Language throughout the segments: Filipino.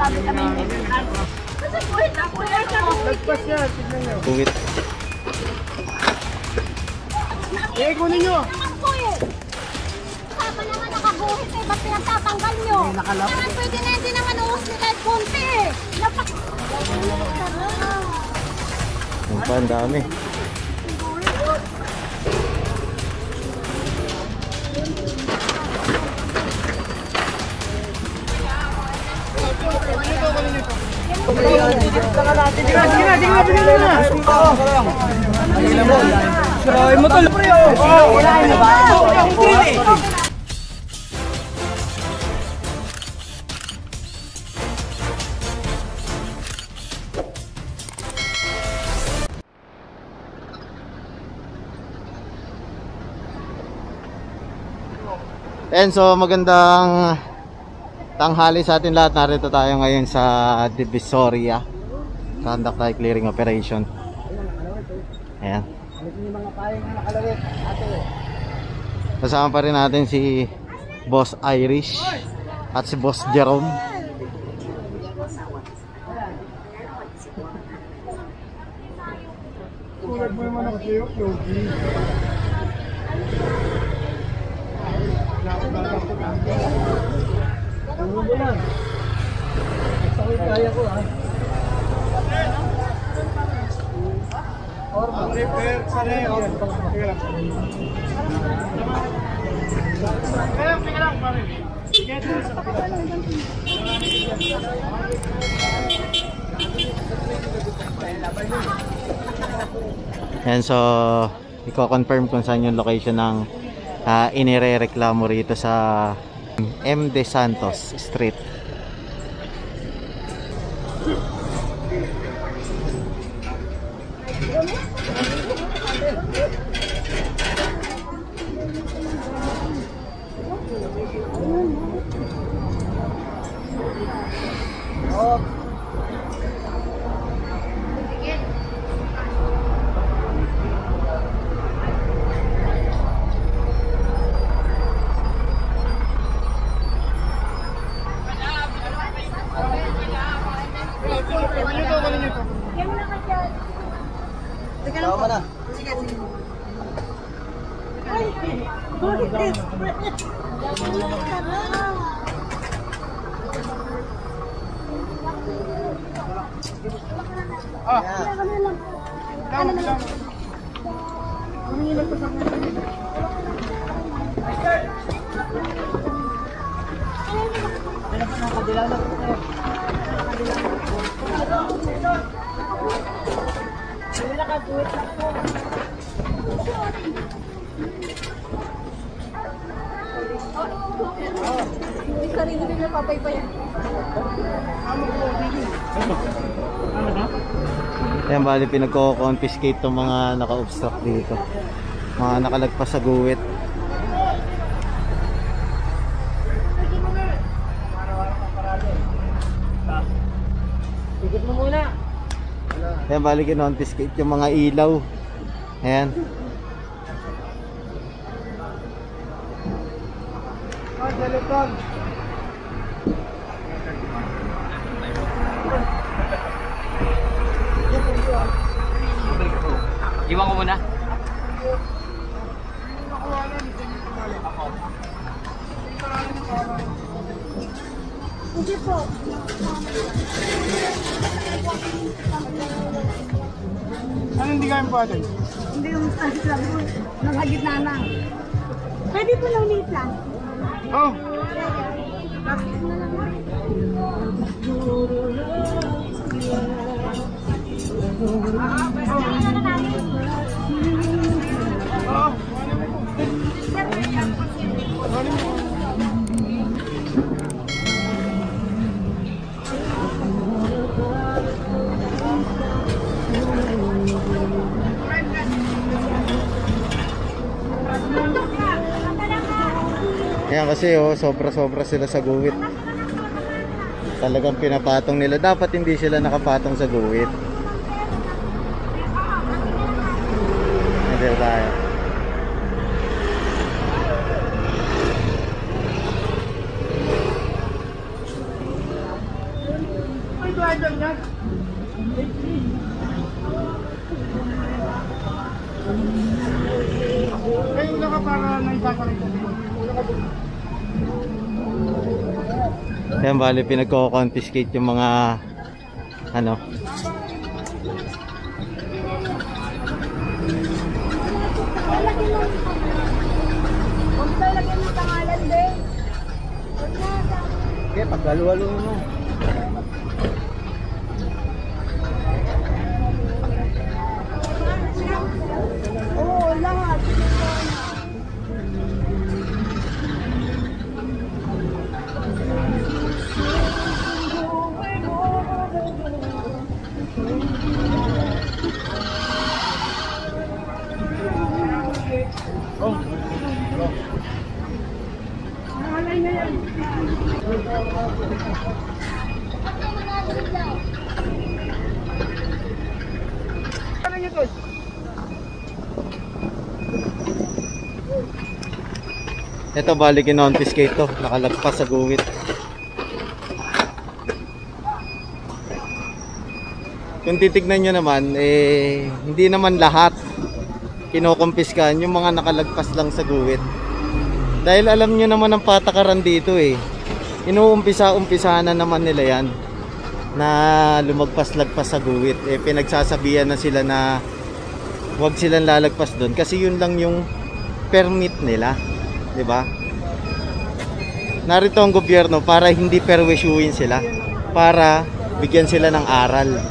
sabi kami may kasi puwit na puwit na Lagpas yan, tignan nyo. Puwit. Eh, kunin nyo. Tama naman nakabuhit eh, ba't pinagtatanggal nyo? Naman pwede na hindi naman uus ni kahit konti eh. Yung pa, ang dami. And so magandang tanghali sa atin lahat. Narito tayo ngayon sa Divisoria. Conduct tayo clearing operation. Ayan. Kasama pa rin natin si Boss Irish at si Boss Jerome. Tulad mo naman ako kayo, Yogi. Ano mo lang? Sakit kaya ko ha. Orma. Repair sa leo. Sige lang. Sige lang pare. Sige dito sa kapila. And so i-confirm kung saan yung location ng inirereklamo rito sa M. De Santos Street. Sarili nila papay-payan. Ayan, bali pinagko-confiscate itong mga naka-obstruct dito, mga nakalagpas sa guwit. Ikot mo muna. Ayan, bali kinonfiscate yung mga ilaw. Ayan. Teleton. Iwan ko muna. Hindi po. Ano hindi kaya po atin? Hindi yung start lang po. Nagagit na lang. Pwede po lang ulit lang. Oh! Ayan kasi sobra-sobra sila sa guwit. Talagang pinapatong nila. Dapat hindi sila nakapatong sa guwit. Hindi tayo. rider niyan. Kayo lang ka para naisasakay ko. Yan, bali pinagko-confiscate yung mga ano. Huwag tayo lagyan ng pangalan din. Okay, pagkaluwalo mo. Oo, lahat. Ano nyo to? Ito bali kinonfiscate to, nakalagpas sa guwit. Kung titignan nyo naman, hindi naman lahat kinokumpiskan, yung mga nakalagpas lang sa guwit. Dahil alam nyo naman ang patakaran dito inuumpisa-umpisahan na naman nila yan na lumagpas-lagpas sa guwit. Pinagsasabihan na sila na huwag silang lalagpas doon kasi yun lang yung permit nila. Diba? Narito ang gobyerno para hindi perwisyuhin sila, para bigyan sila ng aral.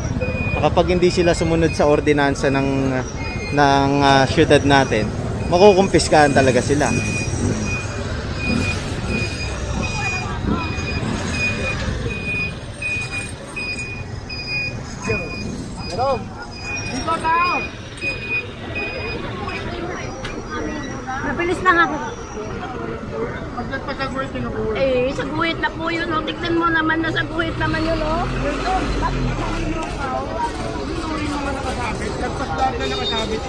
Kapag hindi sila sumunod sa ordinansa ng syudad natin, makukumpiskahan talaga sila. Dito tao! Mabilis lang ako. Pagkat sa guwit yung nabuhay. Eh, sa guhit na po yun. Oh. Tignan mo naman na sa guhit naman yun. Oh. Lagpas lahat na nakasabit.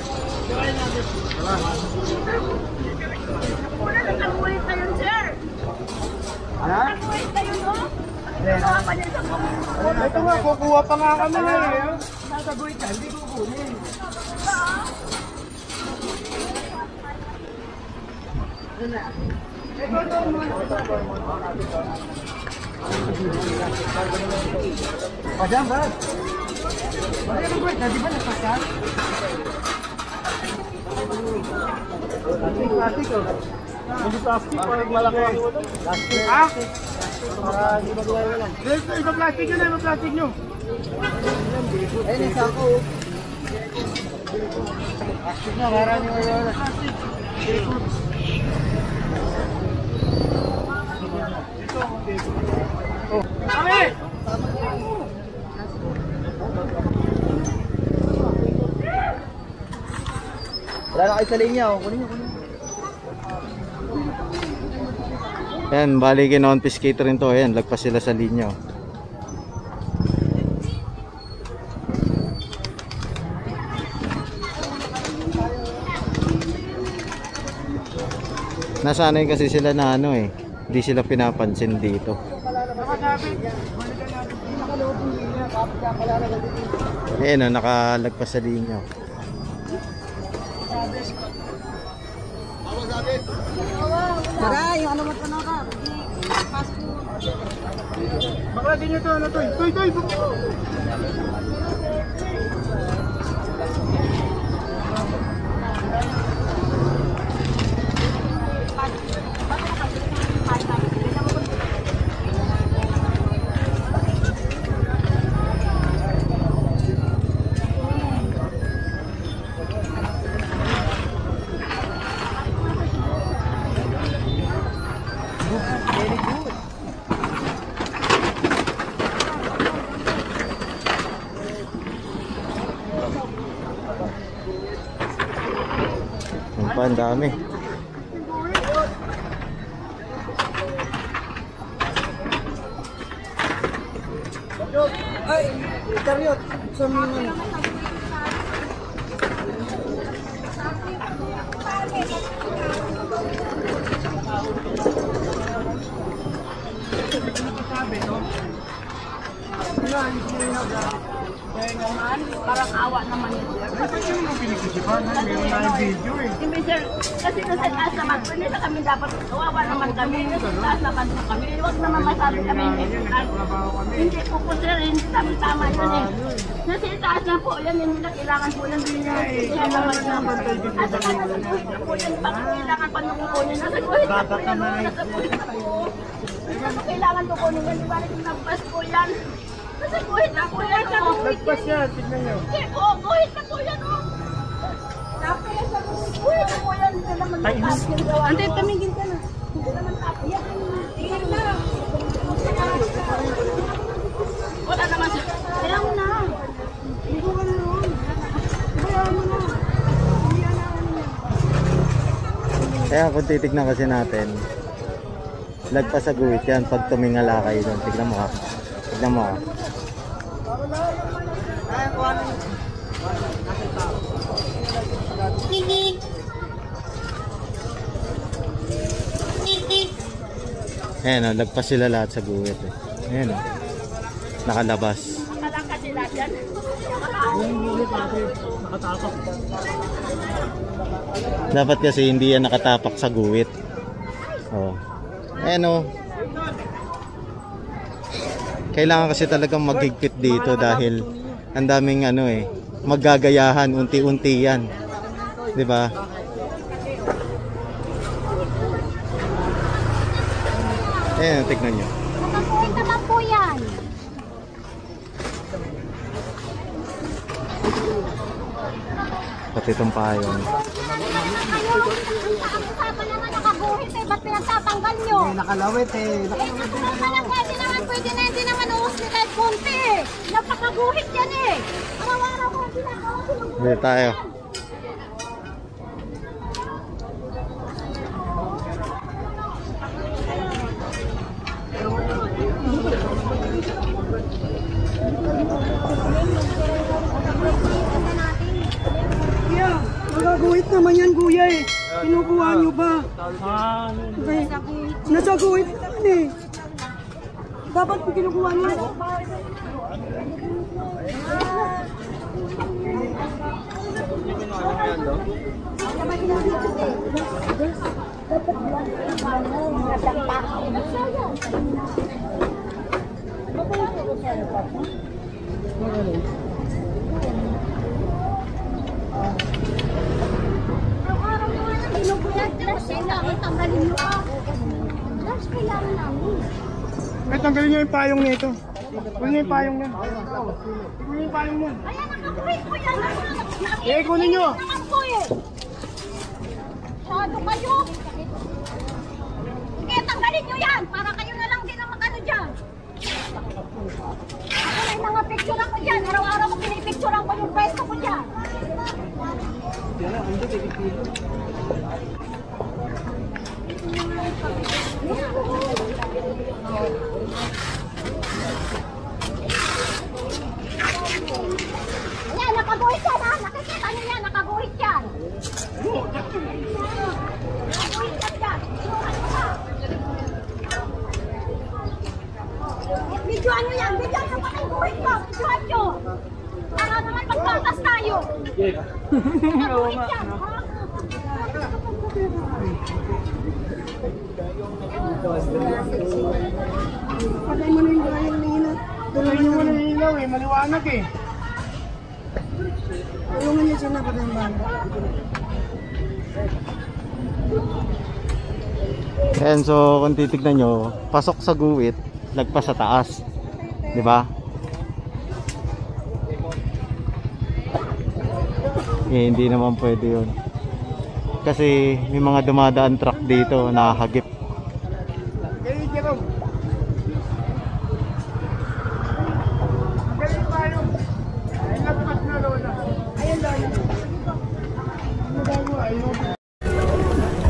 Wala na sa guhit na yun, sir. Ha? Sa guhit na yun, oh. Kuha pa niya sa guhit. Ito nga, kukuha pa nga kami na eh. Sa guwit ka, hindi kukunin. Padam ba? Bakit ang guwit na? Di ba nagpasya? Plastic oh. Hindi plastic, parang malaki. Plastic? Ha? Hindi magawa lang. Iba plastic nyo na, iba plastic nyo. Ayun, isa ako. Plastic na, marami nyo ngayon. Plastic. Oh. Kami! Wala na kayo sa linya, oh. Kunin nyo, kunin nyo. Ayan, bali kinonfiscate rin to. Ayan, lagpas sila sa linya. Nasanay kasi sila na hindi sila pinapansin dito. Ayan, nakalagpas sa linya. Tara, yung ano mo ito na ka. Baklasin nyo ito, ano to? Toy, buki mo! Ang dami. Ay, karyot. Sa mga sabi, no? Kaya naman, parang awa naman yun. Kasi yun ang pinag-isipan, meron na yung video eh. Hindi, sir, kasi nasa taas naman, hindi na kami dapat, kawawa naman kami, nasa taas naman po kami, huwag naman masabi kami, hindi po po sir, hindi tama yun eh. Nasa taas na po, yan, hindi na kailangan po yan, hindi na kailangan naman. At saka nasa guhit na po yan, bakit kailangan pa nung kukunin, nasa guhit na po yan, nasa guhit na po. Bakit kailangan kukunin yan, di ba rin nagpas po yan. Nasa guhit na po yan, Nagpas yan, tignan nyo. hindi po, guhit na po yan, oh. Guhit na po yan, hindi naman tapos yung gawa. Ante, tumigil ka na. Hindi naman tapos yan. Tingin na. Wala naman siya. Kaya mo na. Hindi ko ka na noon. Kaya mo na. Kaya kung titignan kasi natin, lagpas sa guhit yan pag tumingala kayo doon. Tignan mo ka. Tignan mo ka. Ayan o, lagpas sila lahat sa guhit eh. Ayan o, nakalabas. Nakalangka sila dyan. Dapat kasi hindi yan nakatapak sa guhit. Oh. Ayan o. Kailangan kasi talagang maghigpit dito dahil ang daming ano eh, maggagayahan unti-unti yan. 'Di ba? Ayan, tignan nyo. Nakakuhin naman po yan. Pati itong payong. Kayo, ang usapan naman nakaguhit eh, ba't pinagtatanggal nyo? Nakalawit eh. Pwede na hindi naman uus ni kahit konti eh. Napakaguhit yan eh. Araw-araw ko ginagawa ko ng Hindi tayo. Nagaguhit naman yan, kuya eh. Kinukuha nyo ba? Okay. Nasa guhit naman eh. Dapat kinukuha nyo. araw-araw naman ang ginugulat. Tapos kailangan tanggalin nyo pa. Tapos kailangan namin. Eh, tanggalin nyo yung payong nito. Kunin nyo yung payong yan. Kunin yung payong yan. Ayan, nakaguhit po yan. Eh, kunin nyo. Naman po eh. Masyado kayo. Sige, tanggalin nyo yan. Para kayo na lang din ang magano dyan. Ako na yung mga picture ko dyan. Araw-araw ko pinipicturean ko yung pwesto ko dyan. Ayan, nakaguhit yan ha. Nakikita nyo yan, nakaguhit yan. Nakaguhit yan dyan. Videoan nyo yan. Videoan nyo pa ng guhit ko. Videoan nyo. Para naman magpatas tayo. Nakaguhit yan. Patay mo na yung gayang ninat. Tuloy nyo mo na yung ilaw eh. Maliwanag eh. Tulungan niya siya na patay yung banda. Ayan, so kung titignan nyo, pasok sa guhit, lagpas sa taas. 'Di ba? Eh, hindi naman pwede yun. Kasi may mga dumadaan truck dito na hagip. Ganyan, Jerome. Tanggalin yung payong. Ay, nagpas na lola. Ayun, lola.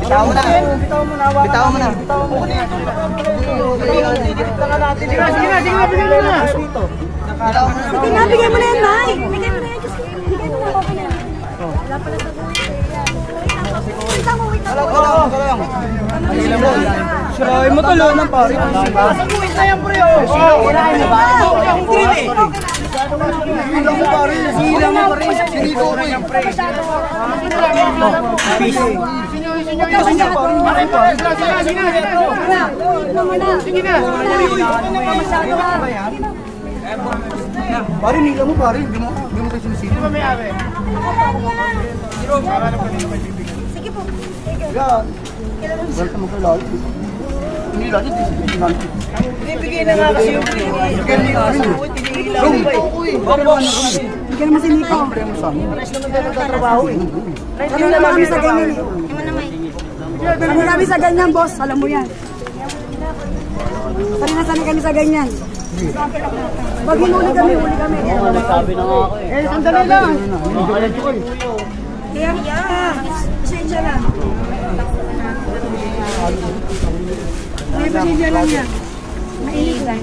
Bitaw mo na. Bitaw mo na. Bitaw mo na. Bitaw mo na. Sige na, sige na. Bigyan na. Sige na, bigyan mo na yan, Nay. Bigyan mo na yan. Bigyan mo na. Wala pala sa guhit. Sirahin mo tulo ng pare. Saguin na yan, pre. Sirahin mo ba? Silang mo pare. Silang mo pare. Siniko ko yan, pre. Pare, nila mo pare. Hindi mo kayo sinisili. Hindi ba may ave? Sige po. Yan. Basta mo kayo lalo. Hindi lalo. Bibigay na nga kasi yung bigyan niyo. Hindi ka naman siniko. Ano naman kami sa ganyan eh. Ano kami sa ganyan, boss? Alam mo yan. Sanay kami sa ganyan. Pag hinuli kami, huli kami. Sabi na nga ako eh. Eh, sandali lang. Kaya, pasensya lang. May pasensya lang yan. Mainit lang.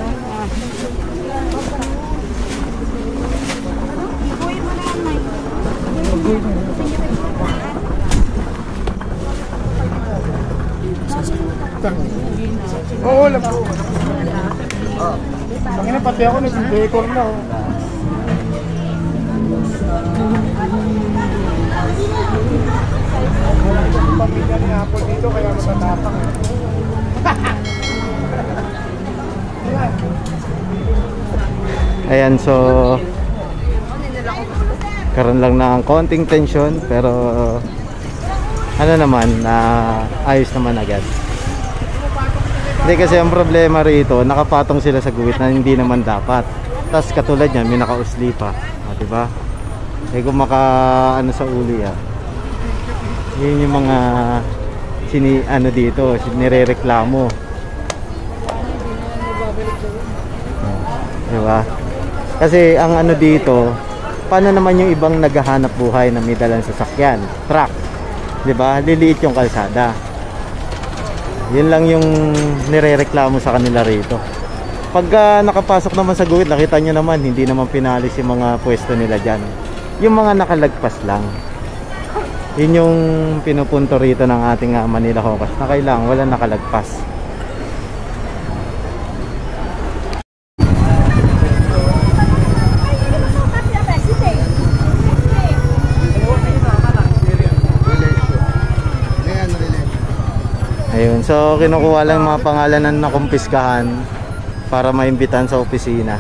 Ikuhin mo na yan, Mike. Oo, alam ko. Pangina pati ako, nag-decor na. Pamilya ni Apple dito, kaya matatapang. Ayan, so karoon lang ng konting tension, pero ano naman, ayos naman agad. Hindi, kasi ang problema rito, nakapatong sila sa guhit na hindi naman dapat. Tapos katulad niyan, may nakausli pa, diba? Eh kung ano sa uli yun yung mga dito, nirereklamo. Diba? Kasi ang ano dito, paano naman yung ibang naghahanap buhay na may dalang sasakyan, truck, diba? Liliit yung kalsada. Yun lang yung nirereklamo sa kanila rito. Pagka nakapasok naman sa guhit, nakita nyo naman, hindi naman pinalis yung mga pwesto nila dyan. Yung mga nakalagpas lang. Yun yung pinupunto rito ng ating Manila Hawkers, na kailangan walang nakalagpas. Ayun, so kinukuha lang mga pangalan na nakumpiskahan para maimbitahan sa opisina.